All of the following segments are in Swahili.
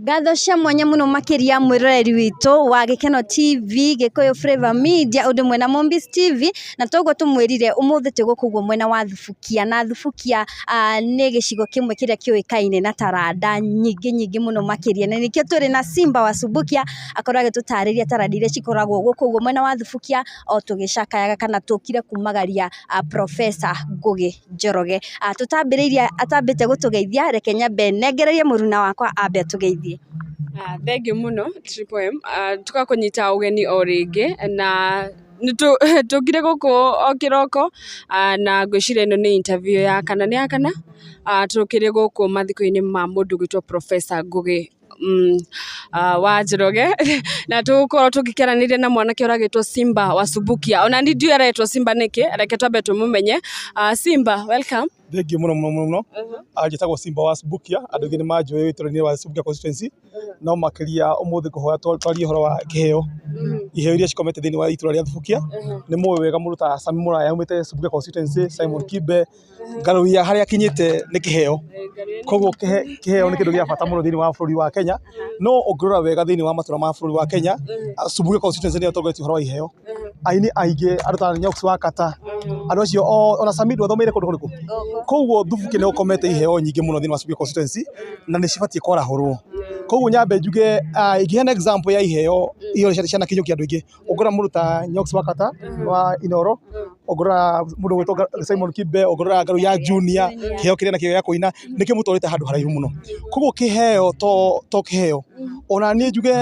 Ngatho cia mwanya muno makiria mwiroreri witu wa Gikeno TV, Gikuyu Flavour Media, undu mwena Mombis TV, na toguo tumwirire umuthi tugukugwo mwena wa Thubukia, na Thubukia ni gicigo kimwe kiria kiuikaine na taranda nyingi muno makiria, na nikio turi na Simba wa Subukia akorwo agitutariria taranda iria cikoragwo gukugwo mwena wa Thubukia, o tugicakayaga kana tukire kumagaria Professor Ngugi Njoroge. Tutambiriria atambite gutugeithia, reke nyambe nengererie muruna wakwa ambe atugeithie. Thank you muno Triple M, tukakunyita ugeni o ringi na tukire guku o kiroko, na ngwiciria ino ni interview ya kana tukire guku mathiko-ini ma mundu gwitwo Professor Ngugi wa Njoroge na tugukorwo tugikeraniria na mwanake uragitwo Simba wa Subukia. Ona ni ndiu aretwo Simba niki, reke twambe tumumenye. Simba, welcome. Thank you muno. Njitagwo Simba wa Subukia, andu ngi ni manjui witũra-ini wa Subukia constituency, no makiria umuthi kuhoya twarie horo wa kiheo. Iheo iria cikomete thiini wa itura ria Thubukia ni muwi wega mundu ta Sami Muraya umite Subukia constituency, Simon Kibe Ngaruia haria kinyite ni kiheo. Koguo kiheo ni kindu gia bata muno thiini wa bururi wa Kenya, no ungirora wega thiini wa matura ma bururi wa Kenya, Subukia constituency ni utongoretie horo wa iheo. Aini aingi andu ta Nyox wa Kata, andu acio ona Sami ndwathomeire kundu kuriku. Koguo Thubukia ni ukomete iheo nyingi muno thiini wa Subukia constituency na ni cibatie kwarahurwo. Koguo nyambe njuge igiheana example ya iheo iyo ciana kinyukia andu ingi, ungora mundu ta Nyox wa Kata wa Inoro, ungora mundu gwitwo Simon Kibe, ungora Ngaruia Junior, kiheo kiria na kiheo ya kuina nikimutwarite handu haraihu muno. Koguo kiheo to kiheo ona ni njuge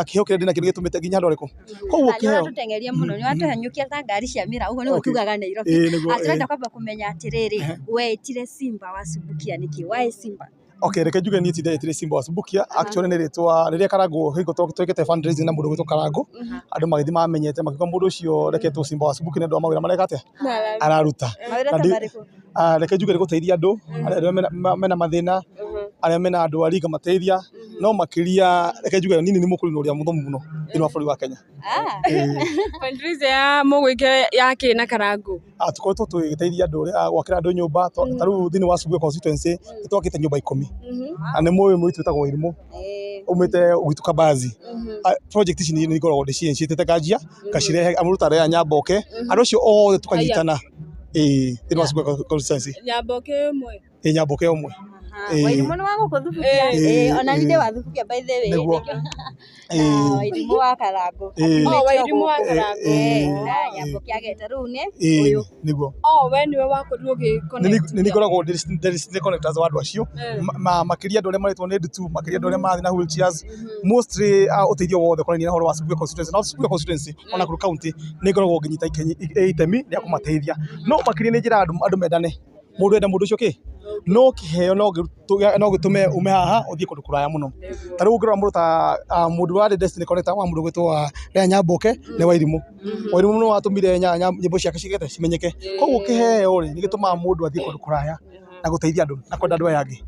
kiheo kiria ndina kindu gitumite nginya andu ariku. Koguo kiheo tutengeria muno ni watuhenyukia ta ngari cia mira, uguo ni tugaga Nairobi. Atirenda kwamba kumenya atiriri, we tire Simba wa Subukia niki, why Simba? Okay, reke njuge ni tire Simba wa Subukia. Actually ni ritwa riria Karangu hingo twekete fundraising na mundu gwitwo Karangu, andu magithi mamenyete makigwa mundu ucio reketwo Simba wa Subukia ndu amawira mareka atia araruta. Reke njuge ni guteithia andu aria mena mathina, aria mena andu ari ngamateithia, no makiria reke njuge nini ni mukurino uria muthomu muno thiini wa bururi wa Kenya. Fundraiser ya mugwike yake na Karangu tukoretwo tugiteithia andu uria gwakira andu nyumba, taru thiini wa Subukia constituency twakite nyumba 10 ane moyo mwitu tagwo Irimu umite gwitu Kabazi. Project ici ni ikoragwo ndiciĩtĩte kanjia ngacirehe amuruta ria Nyamboke, andu acio othe tukanyitana thiini wa Subukia constituency. Nyamboke umwe Nyamboke umwe Wairimu ni wa guku Thubukia, ona ni ndi wa Thubukia by the way. Wairimu wa Karangu, Wairimu wa Karangu na Nyamboke agete riu ni uyu niguo. We niwe wakorirwo ni koragwo ndi connectors wa andu acio makiria andu aria maretwo ni ndutu, makiria andu aria mathi na wheelchairs, mostly uteithio wothe konania na horo wa Subukia constituency. Na Subukia constituency ona kuru county ni koragwo nginyita itemi ria kumateithia, no makiria ni njira andu mendane, mundu enda mundu ucio ki no kiheo no gitume ume haha uthie kundu kuraya muno. Taru ngirora mundu ta mundu wa Destiny Connector wa mundu gwitwo ria Nyamboke ni Wairimu. Wairimu no atumire nyimbo ciake cigete cimenyeke. Koguo kiheo ni gituma mundu athie kundu kuraya na guteithia andu na kwenda andu aya angi.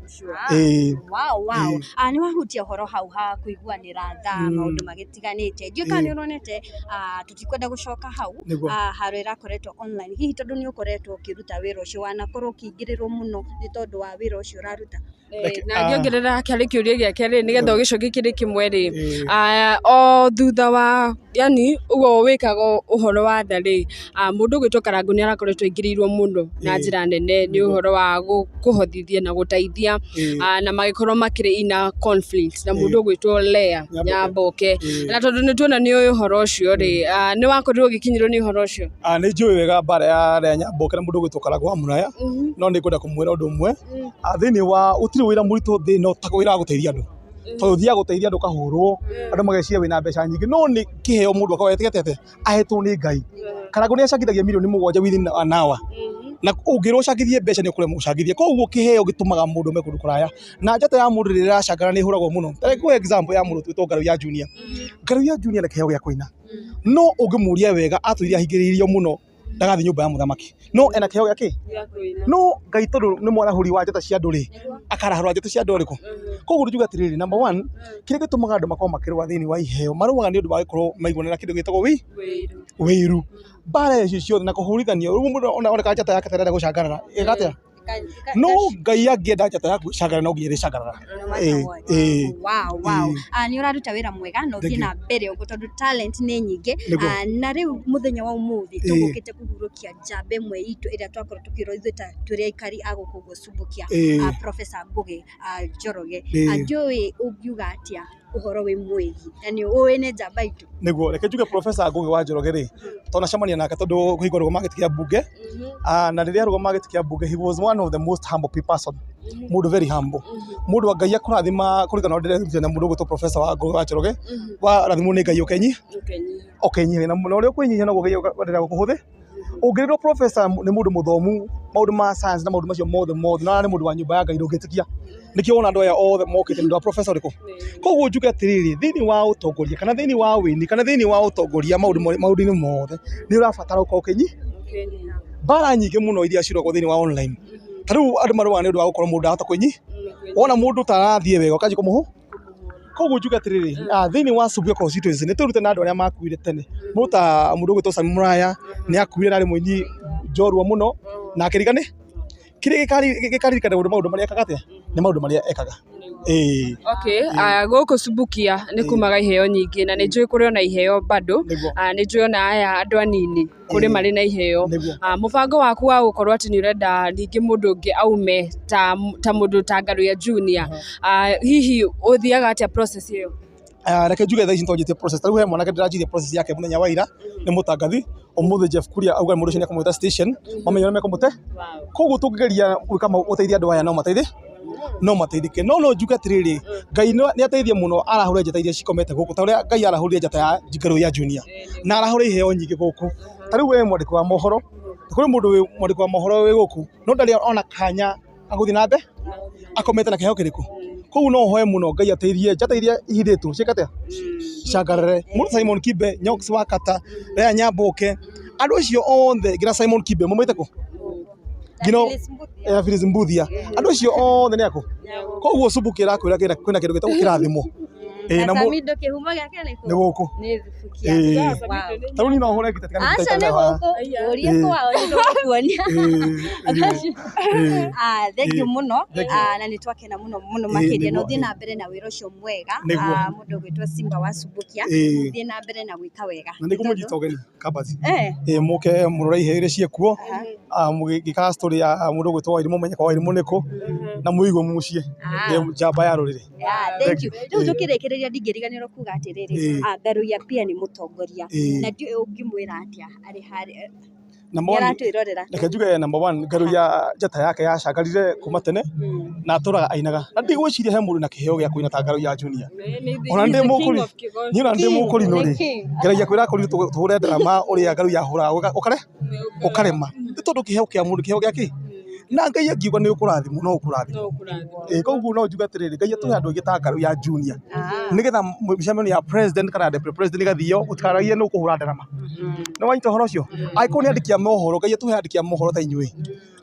Wow. Ni wahutia horo hau ha kuiguanira tha maundu magitiganite. Ndio kana uronete tutikwenda gucoka hau haro irakoretwo online. Hihi tondu ni ukoretwo ukiruta wira ucio wanakorwo ukiingirirwo muno ni tondu wa wira ucio uraruta. Na ngiongerera kari kiuria giake ri nigetha ugicokie kiri kimwe ri o thutha wa yani ugo wikaga uhoro wa tha ri mundu gwitwo Karangu ni arakoretwo ingirirwo muno na njira nene ni uhoro wa kuhothithia na guteithia na magikorwo makiri ina conflict na mundu gwitwo Lea Nyamboke, na tondu ni tuona ni uhoro ucio ri ni wakorirwo gikinyirwo ni uhoro ucio. Ni njui wega bara ya Lea Nyamboke na mundu gwitwo Karangu wa Muraya, no ni ngwenda kumwira undu umwe thiini wa utiri wira muritu thi no ta wira guteithia andu, to thia guteithia andu kahurwo andu mageciria wina mbeca nyingi, no ni kiheo mundu akawetetete ahetwo ni Ngai. Karangu ni acangithagia milioni 7 within an hour, na ungirocangithie mbeca ni ukure mucangithie. Koguo kiheo gitumaga mundu me kundu kuraya, na njata ya mundu rira acangana ni huragwo muno. Tareke example ya mundu twitwo Ngaruia Junior. Ngaruia Junior ni kiheo gia kuina, no ungimuria wega atwithia hingiririo muno ndagathi nyumba ya muthamaki, no ena kiheo giake no Ngai tondu ni mwarahuri wa njata cia andu ri akarahura njata cia andu riku. Koguo njuga atiriri, number 1 kire gitumaga andu makorwo makirwa thiini wa iheo maruaga ni undu wa gikorwo maiguana kindu gitagwo wiru bara icio ciothe na kuhurithania. Riu mundu ona njata yake tarenda gucangarara igatia no ngai angĩenda njata yaku ĩcangare no nginya ĩrĩcangarara. Wow. Nĩ ũraruta wĩra mwega na ũthiĩ na mbere ũguo tondũ talent nĩ nyingĩ. Na rĩu mũthenya wa ũmũthĩ tũgũkĩte kũhurũkia njamba ĩmwe itũ ĩrĩa twakorwo tũkĩrwo ithuĩ ta tũrĩ aikari a gũkũ ũguo Subukia, Professor Ngugi Njoroge. Njũĩ ũngiuga atĩa ũhoro wĩ mwĩgi na nĩ ũĩ nĩ njamba itũ? Nĩguo reke njuge Professor Ngugi wa Njoroge rĩ, twanacemania nake tondũ kũhingwo rũgoma gĩtĩ kĩa mbunge, na rĩrĩa rũgoma gĩtĩ kĩa mbunge, he was one of the most humble person, mũndũ very humble, mũndũ Ngai akũrathima kũringana na ndĩrerutire na mũndũ gwĩtwo Professor wa Ngugi wa Njoroge, warathimwo nĩ Ngai ũkenyihia na ũrĩa ũkwĩnyihia naguo Ngai endaga gũkũhũthĩ. Ũngĩrĩrwo Professor nĩ mũndũ mũthomu, maũndũ ma science na maũndũ macio mothe na nĩ mũndũ wa nyũmba ya Ngai ndũngĩtĩkia. Nĩkĩo wona andũ aya othe mokĩte nĩ Professor ũrĩkũ. Koguo njuge atĩrĩrĩ, thĩinĩ wa ũtongoria kana thĩinĩ wa wĩini kana thĩinĩ wa ũtongoria maũndũ-inĩ mothe nĩ ũrabatara ũkorwo mbara nyingĩ mũno iria cirogwo thĩinĩ wa online. Ta rĩu andũ marũaga nĩ ũndũ wa gũkorwo mũndũ ndahota wona mũndũ tarathiĩ wega ũkanjia kũmũhũ. Koguo njuge atĩrĩrĩ, thĩinĩ wa Subukia constituency nĩ tũrute na andũ arĩa makuire tene. Mũndũ ta mũndũ gwĩtwo Sami Mũraya nĩ akuire na arĩ mũini njorua mũno na akĩrigane kĩrĩa gĩkaririkana maũndũ marĩa ekaga atĩa nĩ maũndũ marĩa ekaga. Gũkũ Subukia nĩ kumaga iheo nyingĩ na nĩ njũĩ kũrĩ ona iheo bado, nĩ njũĩ ona aya andũ anini kũrĩ marĩ na iheo. Mũbango waku wa gũkorwo atĩ nĩ ũrenda ningĩ mũndũ ũngĩ aume ta mũndũ ta Ngaruya Junior, hihi ũthiaga atĩa process ĩyo? Reke njuge thaa ici nĩtwanjĩtie process. Tarĩu he mwanake ndĩranjirie process yake mũthenya wa ira nĩ mũtangathi ũmũthĩ Jeff Kuria auga mũndũ ũcio nĩ akũmwĩta station mamenye ũrĩa mekũmũte. Koguo tũngĩgeria gwĩka gũteithia andũ aya no mateithĩke. No njuge atĩrĩrĩ, Ngai nĩ ateithie mũno arahũrĩre njata iria cikomete gũkũ ta ũrĩa Ngai arahũrĩre njata ya Ngaruya Junior na arahũrĩre iheo nyingĩ gũkũ. Ta rĩu we mwandĩki wa mohoro, kũrĩ mũndũ wĩ mwandĩki wa mohoro wĩ gũkũ no ndarĩ ona kanya agũthiĩ na mbere akomete na kĩheo kĩrĩkũ. Koguo no hoye mũno Ngai ateithie njata iria ihithĩtwo ciĩkate ciagarare. Mũndũ Simon Kibe, Nyox wa Kata, Rĩa Nyamboke, andũ acio othe nginya Simon Kibe mumĩte kũ? Phyllis Mbuthia, andũ acio othe nĩ akũ? Koguo Subukia ĩrakwĩra kwĩna kĩndũ gĩtagwo kĩrathimo. Na Samido kĩhumo gĩake nĩ gũkũ. Nĩ Subukia. Ta rĩu niĩ no hũre ngita tiga aca nĩ gũkũ ũrie kwao nĩ ndũkuonia. Thank you mũno na nĩ twakena mũno makĩria na ũthiĩ na mbere na wĩra ũcio mwega. Mũndũ gwĩtwo Simba wa Subukia ũthiĩ na mbere na gwĩka wega. Na nĩ kũmũnyita ũgeni Kabazi. Mũke mũrore iheo iria ciekuo, mũgĩkaga story ya mũndũ gwĩtwo Wairimũ Menyeka Wairimũ nĩkũ na mũigwo mũciĩ njamba ya rũrĩrĩ. Thank you. Rĩu tũkĩrĩkĩrĩria ndingĩriganĩrwo kuga atĩrĩrĩ, Ngaruya pia nĩ mũtongoria na ndiũĩ ũngĩmwĩra atĩa arĩ harĩ yaratwĩrorera. Reke njuge number 1, Ngaruya njata yake yacangarire kuma tene na atũraga ainaga na ndigwĩciria he mũndũ na kĩheo gĩa kũina ta Ngaruya Junior. Ona ndĩ mũkũri niĩ mũkũri no rĩ ngeragia kwĩra akũri tũhũre drama ũrĩa Ngaruya ahũraga ũkarema nĩ tondũ kĩheo kĩa mũndũ kĩheo gĩake na Ngai angiuga nĩ ũkũrathimwo no ũkũrathimwo. Koguo no njuge atĩrĩrĩ, Ngai atũhe andũ aingĩ ta Ngaruya Junior nĩgetha mĩcemanio ya president kana deputy president ĩgathio ũtikaragie nĩ ũkũhũra ndarama. Nĩ wanyita ũhoro ũcio? Angĩkorwo nĩ andĩki a mohoro, Ngai atũhe andĩki a mohoro ta inyuĩ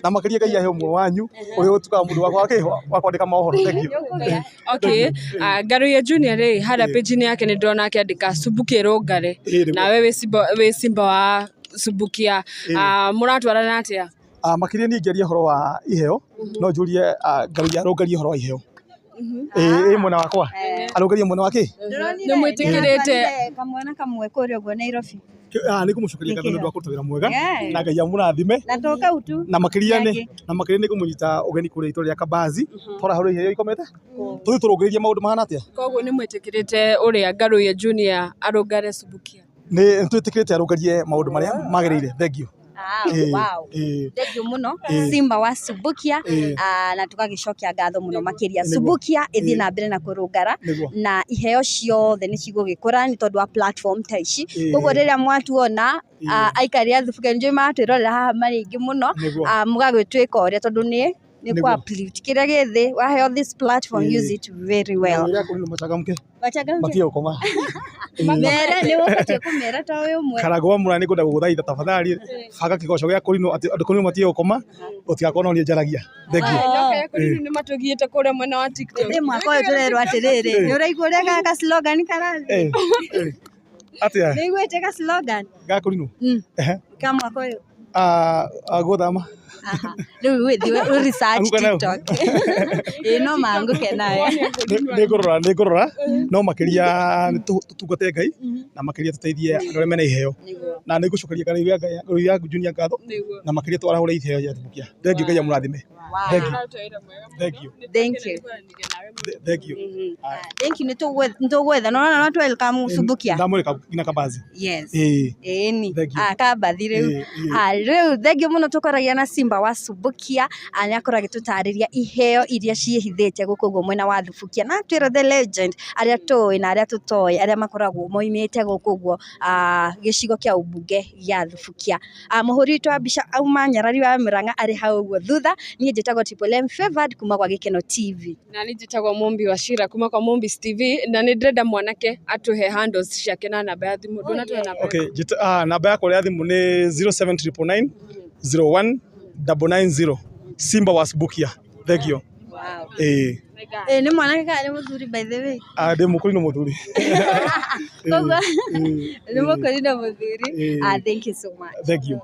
na makĩria Ngai ahe ũmwe wanyu ũrĩa ũtukaga mũndũ wa kwandĩka mohoro. Thank you. Ngaruya Junior rĩ harĩa page-inĩ yake nĩ ndĩrona akĩandĩka Subukia ĩrũngare, nawe wĩ Simba wa Subukia, mũratwarana atĩa? Makĩria niĩ ngĩaria ũhoro wa iheo no njũrie Ngaruya arũngarie ũhoro wa iheo. Mwena wakwa arũngarie mwena wa kĩ? Nĩ mwĩtĩkĩrĩte kamwana kamwe kũrĩa ũguo Nairobi. Nĩ kũmũcokeria ngatho nĩ ũndũ wa kũruta wĩra mwega na Ngai amũrathime na tũkau tu na makĩria nĩ kũmũnyita ũgeni kũrĩa itũũra rĩa Kabazi twara hũrĩ iheo ikomete tũthiĩ tũrũngĩrĩrie maũndũ mahana atĩa. Koguo nĩ mwĩtĩkĩrĩte ũrĩa Ngaruya Junior arũngare Subukia? Nĩ twĩtĩkĩrĩte arũngarie maũndũ marĩa magĩrĩire. Thank you. Wow. Thank you mũno Simba wa Subukia na tũgagĩcokia ngatho mũno makĩria. Subukia ĩthiĩ na mbere na kũrũngara na iheo ciothe nĩ cigũgĩkũra nĩ tondũ wa platform ta ici. Koguo rĩrĩa mwatuona aikari a Subukia njũĩ matwĩrorera haha marĩ aingĩ mũno mũgagĩtuĩka ũrĩa tondũ nĩ kwa uplift kĩrĩa gĩthĩ waheo this platform, use it very well. Matia ũkoma mera nĩ ũbatiĩ kũmera ta ũyũ ũmwe Karagwa mũra nĩ ngwenda gũgũthaitha tafadhali banga kĩgoco gĩa kũrinwo atĩ andũ kũrinwo matia ũkoma ũtigakorwo no niĩ njaragia. Thank you. Nĩ matũgiĩte kũrĩa mwena wa TikTok. Ndĩ mwaka ũyũ tũrerwo atĩrĩrĩ nĩ ũraigua ũrĩa gaka slogan karathiĩ? Atĩa? Nĩ iguĩte ka slogan ga kũrinwo ka mwaka ũyũ Gũthama. Rĩu wĩthiĩ research Anguka nayo. TikTok. No mangũke nayo. Nĩngũrora no makĩria tũtungate Ngai na makĩria tũteithie andũ arĩa mena iheo na nĩngũcokeria Ngai ya Junior ngatho na makĩria twarahũre iheo ya Thubukia. Thengiũ Ngai amũrathime. Thank you. Nĩtũgwetha no welcome Thubukia. Ndamwĩka ngina Kabazi. Yes. Ĩni. Kabathi rĩu. Rĩu thengiũ mũno tũkoragia na Simba wa Thubukia. Nĩakoragwo agĩtũtarĩria iheo iria ciĩhithĩte gũkũ ũguo mwena wa Thubukia na twĩra the legend arĩa tũĩ na arĩa tũtoĩ arĩa makoragwo moimĩte gũkũ ũguo gĩcigo kĩa ũmbunge gĩa Thubukia. Mũhũri witũ wa mbica auma Nyarari wa Mĩrang'a arĩ hau ũguo thutha. Niĩ njĩtagwo Triple M Favored kuma gwa Gĩkeno TV. Na niĩ njĩtagwo Mũmbi wa Shira kuma kwa Mũmbis TV na nĩ ndĩrenda mwanake atũhe handles ciake na namba ya thimũ. Ndũnatũhe namba. Okay, namba yakwa ya thimũ nĩ 07999 01 Simba wa Thubukia. Thank you. Wow. Nĩ mwanake kana nĩ mũthuri by the way? Ndĩ mũkũri na mũthuri. Koguo nĩ mũkũri na mũthuri. Thank you so much. Thank you.